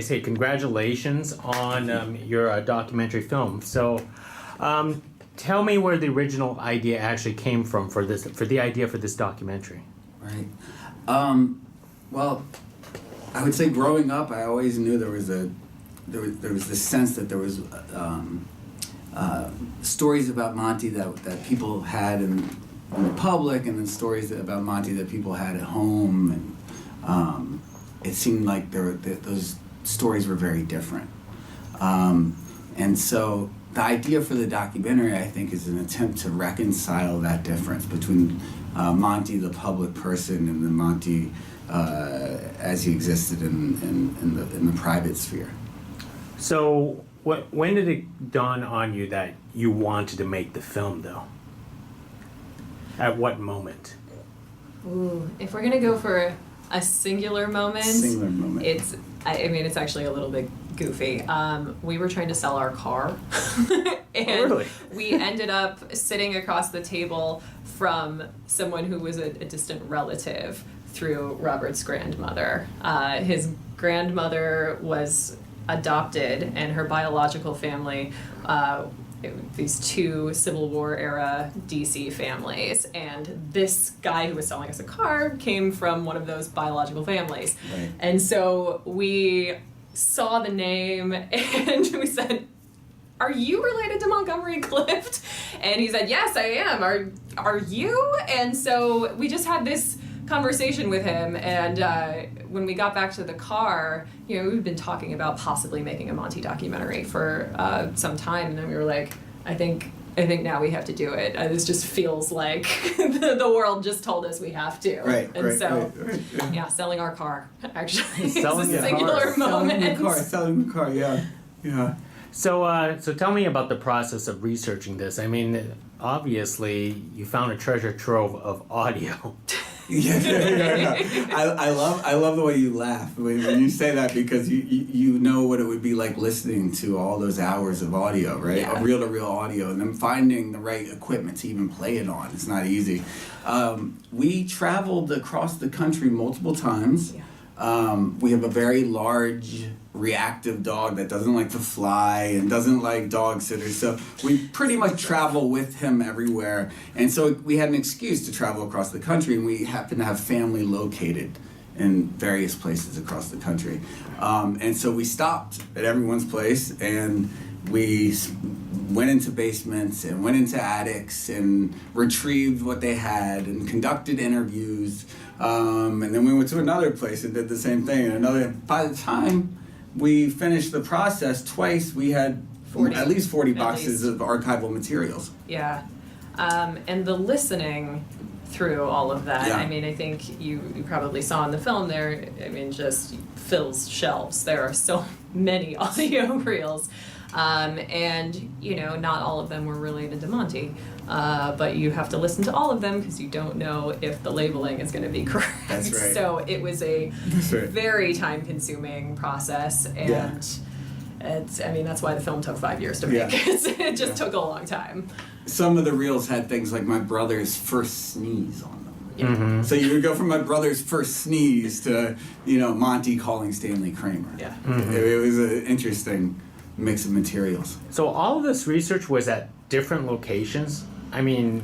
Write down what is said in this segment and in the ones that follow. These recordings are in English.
say congratulations on your documentary film. So, tell me where the original idea actually came from for the idea for this documentary. Right. Well, I would say growing up, I always knew there was this sense that there was stories about Monty that people had in the public, and then stories about Monty that people had at home, and it seemed like those stories were very different. And so the idea for the documentary, I think, is an attempt to reconcile that difference between Monty, the public person, and the Monty as he existed in the private sphere. So, when did it dawn on you that you wanted to make the film, though? At what moment? Ooh, if we're gonna go for a singular moment, it's actually a little bit goofy. We were trying to sell our car, and really? we ended up sitting across the table from someone who was a distant relative through Robert's grandmother. His grandmother was adopted, and her biological family, these two Civil War era DC families, and this guy who was selling us a car came from one of those biological families. Right. And so we saw the name and we said, "Are you related to Montgomery Clift?" And he said, "Yes, I am. Are you?" And so we just had this conversation with him, and when we got back to the car, we've been talking about possibly making a Monty documentary for some time, and then we were like, I think now we have to do it. This just feels like the world just told us we have to. Right. Yeah, selling our car actually Selling is a the singular car. moment. Selling the car, yeah. So tell me about the process of researching this. I mean, obviously, you found a treasure trove of audio. Yeah. I love the way you laugh when you say that, because you know what it would be like listening to all those hours of audio, right? Yeah. Reel-to-reel audio, and then finding the right equipment to even play it on. It's not easy. We traveled across the country multiple times. Yeah. We have a very large reactive dog that doesn't like to fly and doesn't like dog sitters, so we pretty much travel with him everywhere, and so we had an excuse to travel across the country, and we happen to have family located in various places across the country, and so we stopped at everyone's place, and we went into basements and went into attics and retrieved what they had and conducted interviews, and then we went to another place and did the same thing, and by the time we finished the process twice, we had at least 40 boxes of archival materials. Yeah. And the listening through all of that, Yeah. I mean, I think you probably saw in the film there, I mean, just fills shelves. There are so many audio reels. And, not all of them were related to Monty. But you have to listen to all of them because you don't know if the labeling is going to be correct. That's right. So it was a very time-consuming process, and that's why the film took 5 years to make. Yeah. It just took a long time. Some of the reels had things like my brother's first sneeze on them. Yeah. Mm-hmm. So you would go from my brother's first sneeze to, Monty calling Stanley Kramer. Yeah. Mm-hmm. It was an interesting mix of materials. So all of this research was at different locations? I mean,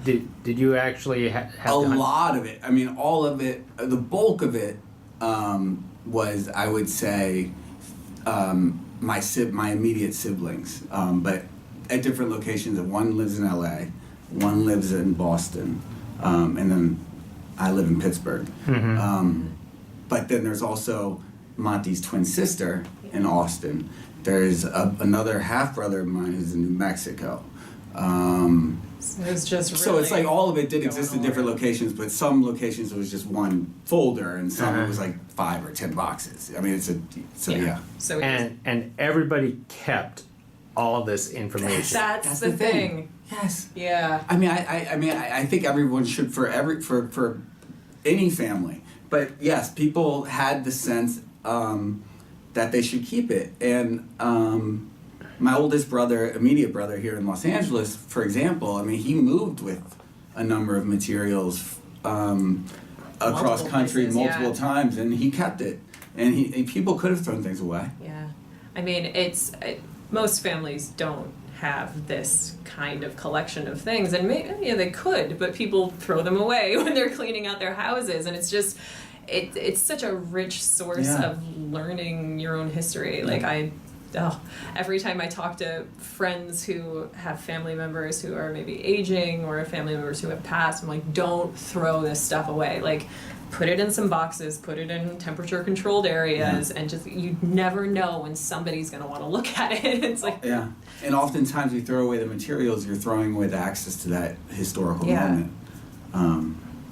did you actually have a lot of it? I mean, all of it, the bulk of it was, I would say, my immediate siblings, but at different locations. One lives in LA, one lives in Boston, and then I live in Pittsburgh. Mm-hmm. But then there's also Monty's twin sister in Austin. There's another half-brother of mine who's in New Mexico. So it's just really So it's like all of it did exist in going different over. locations, but some locations it was just one folder, and some it was like 5 or 10 boxes. I mean, yeah. So and everybody kept all this information. that's the thing. Yes. Yeah. I mean, I think everyone should for any family, but yes, people had the sense that they should keep it, and my oldest brother, immediate brother here in Los Angeles, for example, I mean, he moved with a number of materials across Multiple country places, multiple yeah. times, and he kept it. and people could have thrown things away. Yeah. I mean, most families don't have this kind of collection of things, and maybe they could, but people throw them away when they're cleaning out their houses, and it's just it's such a rich source of learning your own history. Like every time I talk to friends who have family members who are maybe aging or family members who have passed, I'm like, don't throw this stuff away. Like, put it in some boxes, put it in temperature controlled areas, and just, you never know when somebody's going to want to look at it. It's like, yeah. And oftentimes you throw away the materials, you're throwing away the access to that historical moment.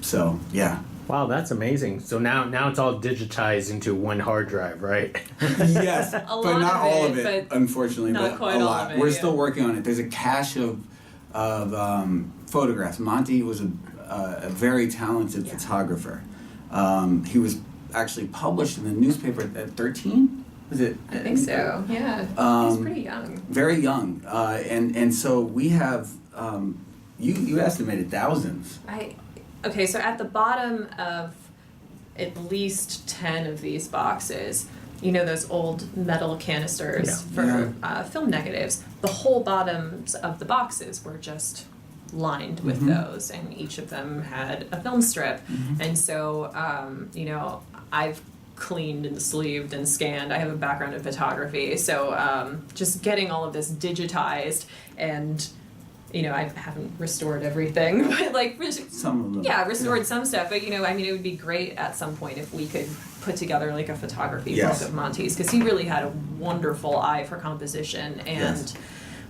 So, yeah. Wow, that's amazing. So now it's all digitized into one hard drive, right? Yes, but not all of it, unfortunately, not but quite a all lot. of it, We're still working on it. There's a cache of photographs. Monty was a very talented photographer. He was actually published in the newspaper at 13? Was it? I think so, yeah. He's pretty young. Very young. And so we have, you estimated thousands. Okay, so at the bottom of at least 10 of these boxes, you know those old metal canisters for film negatives, the whole bottoms of the boxes were just lined with those, and each of them had a film strip. And so, I've cleaned and sleeved and scanned. I have a background in photography, so just getting all of this digitized, and I haven't restored everything, but some of them. Yeah, restored some stuff. But it would be great at some point if we could put together like a photography book of Monty's, because he really had a wonderful eye for composition, and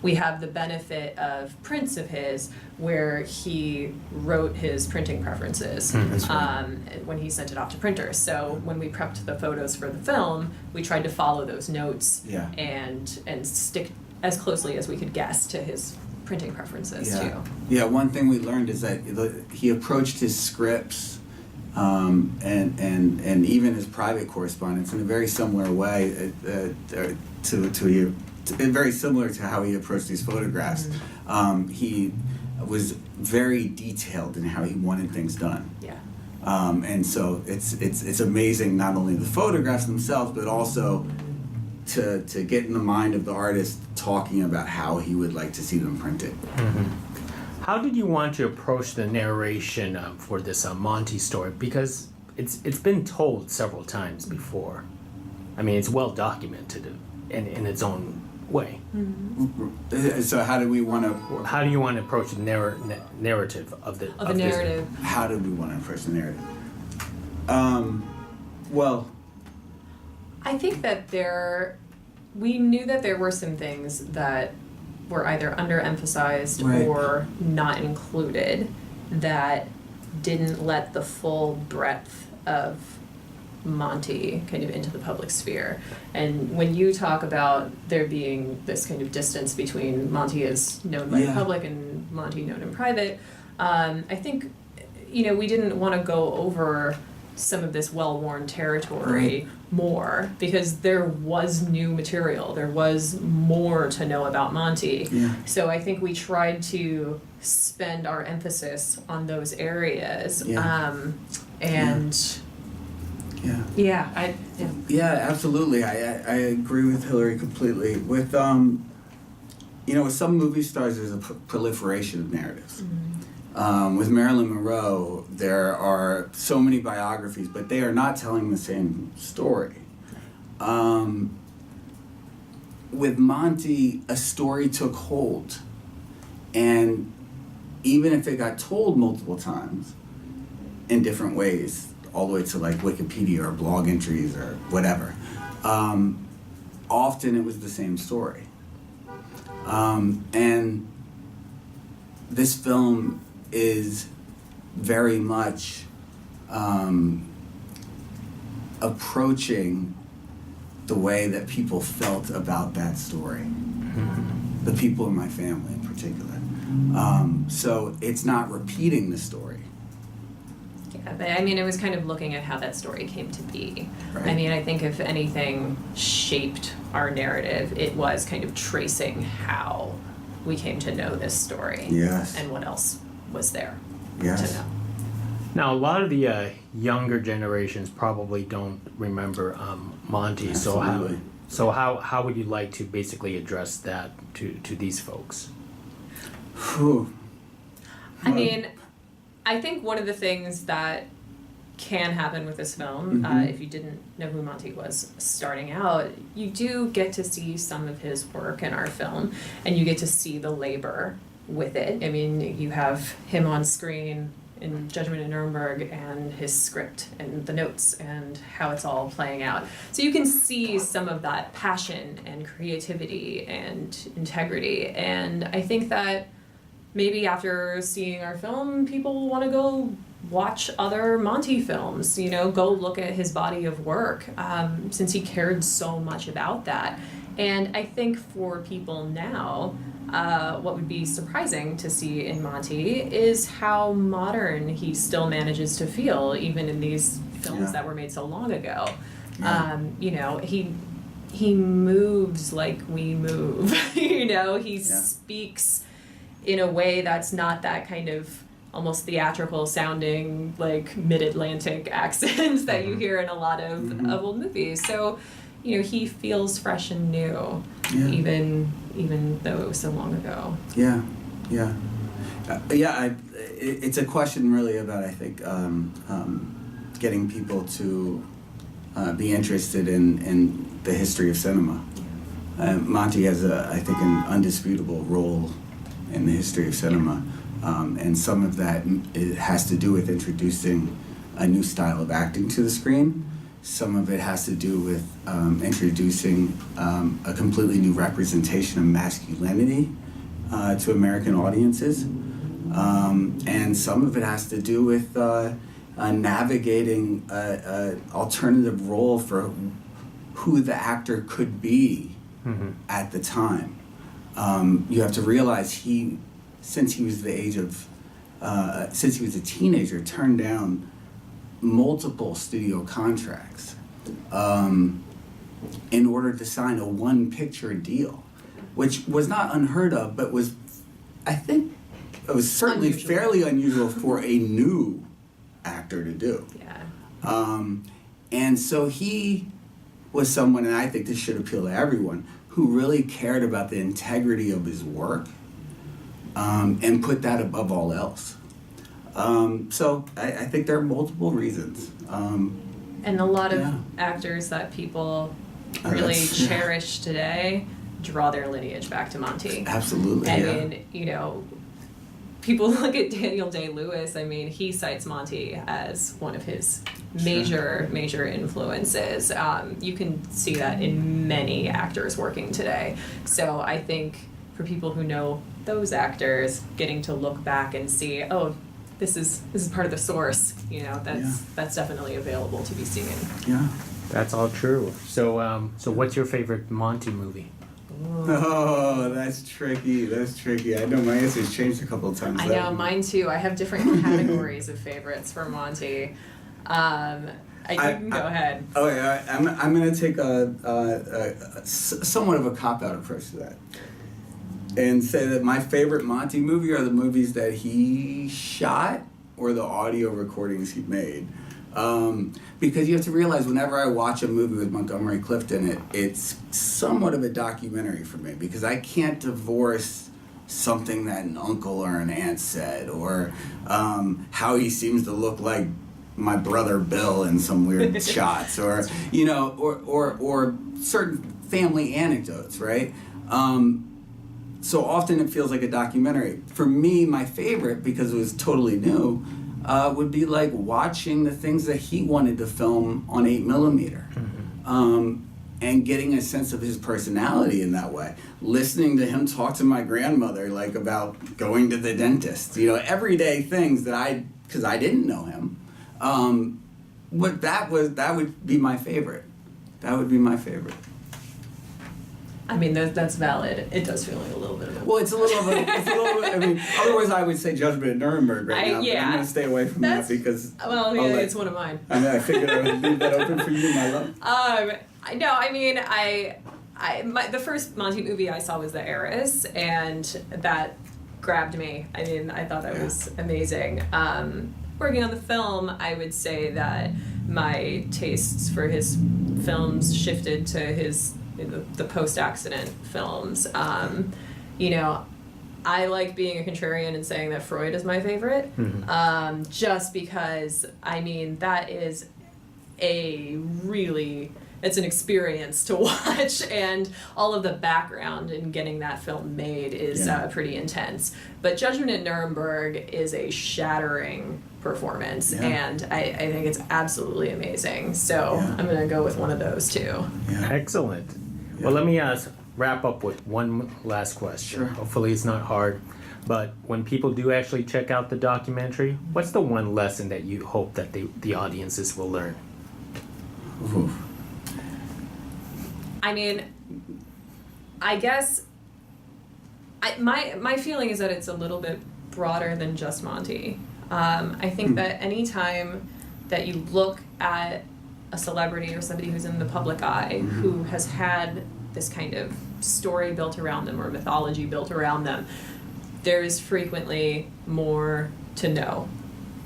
we have the benefit of prints of his where he wrote his printing preferences when he sent it off to printers. So when we prepped the photos for the film, we tried to follow those notes and stick as closely as we could guess to his printing preferences too. Yeah, one thing we learned is that he approached his scripts and even his private correspondence in a very similar way very similar to how he approached these photographs. He was very detailed in how he wanted things done. Yeah. And so it's amazing, not only the photographs themselves, but also to get in the mind of the artist talking about how he would like to see them printed. How did you want to approach the narration for this Monty story? Because it's been told several times before. I mean, it's well documented in its own way. So how do you want to approach the narrative of the narrative? How do we want to approach the narrative? Well, I think that we knew that there were some things that were either underemphasized or not included that didn't let the full breadth of Monty kind of into the public sphere. And when you talk about there being this kind of distance between Monty as known by the public and Monty known in private, I think, we didn't want to go over some of this well-worn territory more, because there was new material. There was more to know about Monty. So I think we tried to spend our emphasis on those areas. Absolutely. I agree with Hillary completely. With with some movie stars, there's a proliferation of narratives. With Marilyn Monroe, there are so many biographies, but they are not telling the same story. With Monty, a story took hold, and even if it got told multiple times in different ways, all the way to like Wikipedia or blog entries or whatever, often it was the same story. And this film is very much approaching the way that people felt about that story. The people in my family in particular. So it's not repeating the story. Yeah, but it was kind of looking at how that story came to be. Right. I think if anything shaped our narrative, it was kind of tracing how we came to know this story. Yes. And what else was there Yes. to know. Now, a lot of the younger generations probably don't remember Monty. Absolutely. So how would you like to basically address that to these folks? Whew. I mean, I think one of the things that can happen with this film, if you didn't know who Monty was starting out, you do get to see some of his work in our film, and you get to see the labor with it. I mean, you have him on screen in Judgment in Nuremberg and his script and the notes and how it's all playing out. So you can see some of that passion and creativity and integrity. And I think that maybe after seeing our film, people want to go watch other Monty films, go look at his body of work, since he cared so much about that. And I think for people now, what would be surprising to see in Monty is how modern he still manages to feel, even in these films that were made so long ago. He moves like we move. He speaks in a way that's not that kind of almost theatrical sounding, like mid-Atlantic accent that you hear in a lot of old movies. So, he feels fresh and new, even though it was so long ago. It's a question really about, I think, getting people to be interested in the history of cinema. Monty has, I think, an undisputable role in the history of cinema, and some of that it has to do with introducing a new style of acting to the screen. Some of it has to do with introducing a completely new representation of masculinity to American audiences. And some of it has to do with navigating an alternative role for who the actor could be at the time. You have to realize since he was a teenager, turned down multiple studio contracts in order to sign a one-picture deal, which was not unheard of, but was, I think, it was certainly unusual. Fairly unusual for a new actor to do. And so he was someone, and I think this should appeal to everyone, who really cared about the integrity of his work and put that above all else. So I think there are multiple reasons. And a lot of actors that people really cherish today draw their lineage back to Monty. Absolutely. I mean, people look at Daniel Day-Lewis. I mean, he cites Monty as one of his major influences. You can see that in many actors working today. So I think for people who know those actors, getting to look back and see, oh, this is part of the source. That's definitely available to be seen. Yeah. That's all true. So what's your favorite Monty movie? Oh, that's tricky. I know my answer's changed a couple of times. I know, mine too. I have different categories of favorites for Monty. You can go ahead. Okay, I'm going to take a somewhat of a cop-out approach to that, and say that my favorite Monty movie are the movies that he shot or the audio recordings he made. Because you have to realize whenever I watch a movie with Montgomery Clift in it, it's somewhat of a documentary for me, because I can't divorce something that an uncle or an aunt said, or how he seems to look like my brother Bill in some weird shots, or or certain family anecdotes, right? So often it feels like a documentary. For me, my favorite, because it was totally new, would be like watching the things that he wanted to film on 8mm, and getting a sense of his personality in that way. Listening to him talk to my grandmother, like about going to the dentist, everyday things because I didn't know him. But that would be my favorite. That would be my favorite. I mean, that's valid. It does feel like a little bit of a... Well, it's a little bit, I mean, otherwise I would say Judgment at Nuremberg right now, but I'm going to stay away from that because... Well, yeah, it's one of mine. I figured I would leave that open for you, my love. No, I mean, the first Monty movie I saw was The Heiress, and that grabbed me. I mean, I thought that was amazing. working on the film, I would say that my tastes for his films shifted to the post-accident films. You know, I like being a contrarian and saying that Freud is my favorite, just because, I mean, that is it's an experience to watch, and all of the background in getting that film made is pretty intense. But Judgment at Nuremberg is a shattering performance, and I think it's absolutely amazing. So I'm going to go with one of those two. Excellent. Well, let me wrap up with one last question. Sure. Hopefully it's not hard. But when people do actually check out the documentary, what's the one lesson that you hope that the audiences will learn? Ooh. I mean, I guess my feeling is that it's a little bit broader than just Monty. I think that any time that you look at a celebrity or somebody who's in the public eye who has had this kind of story built around them or mythology built around them, there is frequently more to know.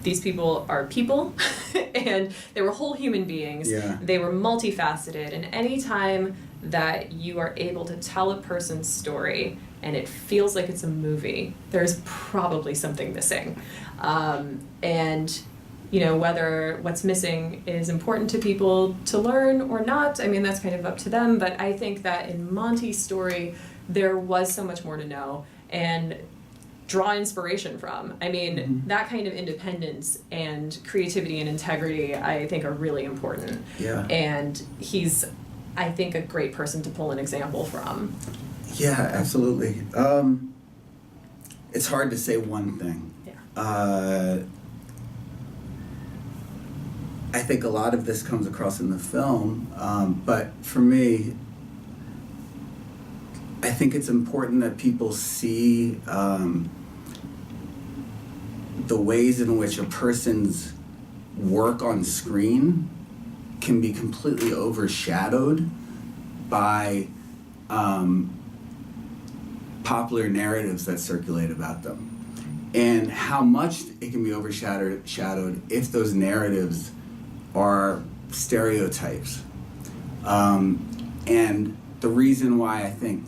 These people are people, and they were whole human beings. Yeah. They were multifaceted, and any time that you are able to tell a person's story and it feels like it's a movie, there's probably something missing. And you know, whether what's missing is important to people to learn or not, I mean, that's kind of up to them. But I think that in Monty's story, there was so much more to know and draw inspiration from. I mean, that kind of independence and creativity and integrity, I think, are really important. Yeah. And he's, I think, a great person to pull an example from. Yeah, absolutely. It's hard to say one thing. Yeah. I think a lot of this comes across in the film, but for me, I think it's important that people see the ways in which a person's work on screen can be completely overshadowed by popular narratives that circulate about them, and how much it can be overshadowed if those narratives are stereotypes. And the reason why I think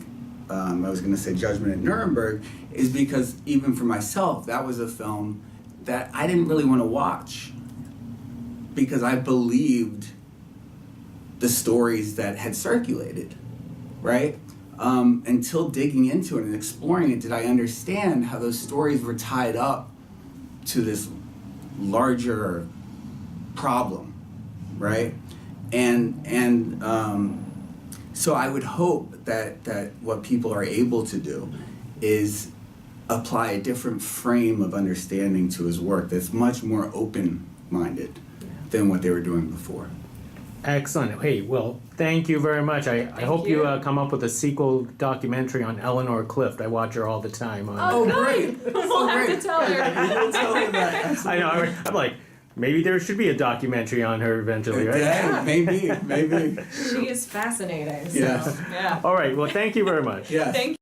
I was going to say Judgment at Nuremberg is because even for myself, that was a film that I didn't really want to watch because I believed the stories that had circulated, right? Until digging into it and exploring it, did I understand how those stories were tied up to this larger problem, right? And so I would hope that what people are able to do is apply a different frame of understanding to his work that's much more open-minded than what they were doing before. Excellent. Hey, well, thank you very much. I hope you come up with a sequel documentary on Eleanor Clift. I watch her all the time. Oh, great! We'll have to tell her. We'll tell her that. I know. I'm like, maybe there should be a documentary on her eventually, right? Yeah, maybe. She is fascinating. So, Yeah. yeah. All right. Well, thank you very much. Yeah. Thank you.